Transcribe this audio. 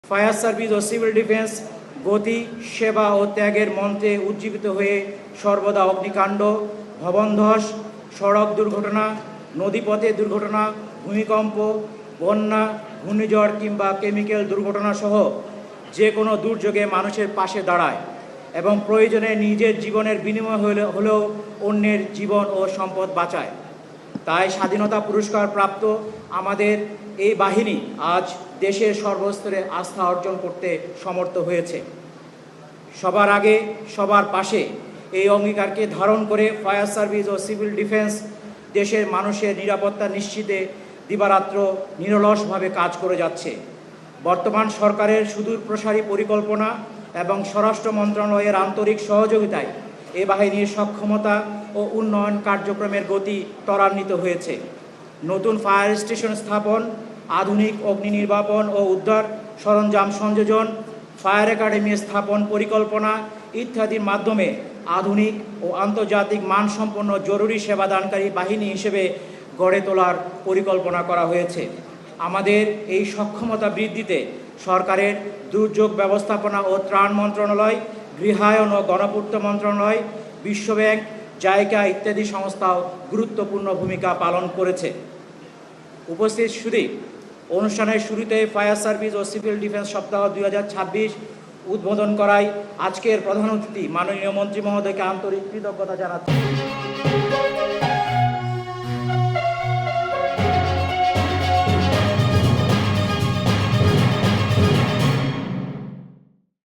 Fire service ও civil defence গতি, সেবা ও ত্যাগের মন্ত্রে উজ্জীবিত হয়ে সর্বদা অগ্নিকাণ্ড, ভবনধস, সড়ক দুর্ঘটনা, নদীপথে দুর্ঘটনা, ভূমিকম্প, বন্যা, ঘূর্ণিঝড় কিংবা কেমিক্যাল দুর্ঘটনা সহ যে কোনো দুর্যোগে মানুষের পাশে দাঁড়ায় এবং প্রয়োজনে নিজের জীবনের বিনিময় হলেও অন্যের জীবন ও সম্পদ বাঁচায়। তাই স্বাধীনতা পুরস্কার প্রাপ্ত আমাদের এই বাহিনী আজ দেশের সর্বস্তরে আস্থা অর্জন করতে সমর্থ হয়েছে। সবার আগে সবার পাশে এই অঙ্গীকারকে ধারণ করে ফায়ার সার্ভিস ও সিভিল ডিফেন্স দেশের মানুষের নিরাপত্তা নিশ্চিতে দিবারাত্র নিরলসভাবে কাজ করে যাচ্ছে। বর্তমান সরকারের সুদূর প্রসারী পরিকল্পনা এবং স্বরাষ্ট্র মন্ত্রণালয়ের আন্তরিক সহযোগিতায় এ বাহিনীর সক্ষমতা ও উন্নয়ন কার্যক্রমের গতি ত্বরান্বিত হয়েছে। নতুন ফায়ার স্টেশন স্থাপন, আধুনিক অগ্নি নির্বাপন ও উদ্ধার সরঞ্জাম সংযোজন, ফায়ার একাডেমি স্থাপন পরিকল্পনা ইত্যাদির মাধ্যমে আধুনিক ও আন্তর্জাতিক মানসম্পন্ন জরুরি সেবাদানকারী বাহিনী হিসেবে গড়ে তোলার পরিকল্পনা করা হয়েছে। আমাদের এই সক্ষমতা বৃদ্ধিতে সরকারের দুর্যোগ ব্যবস্থাপনা ও ত্রাণ মন্ত্রণালয়, গৃহায়ন ও গণপূর্ত মন্ত্রণালয়, বিশ্বব্যাংক, জাইকা ইত্যাদি সংস্থাও গুরুত্বপূর্ণ ভূমিকা পালন করেছে। উপস্থিত সুধী, অনুষ্ঠানের শুরুতে ফায়ার সার্ভিস ও সিভিল ডিফেন্স সপ্তাহ 2026 উদ্বোধন করায় আজকের প্রধান অতিথি মাননীয় মন্ত্রী মহোদয়কে আন্তরিক কৃতজ্ঞতা জানাচ্ছি।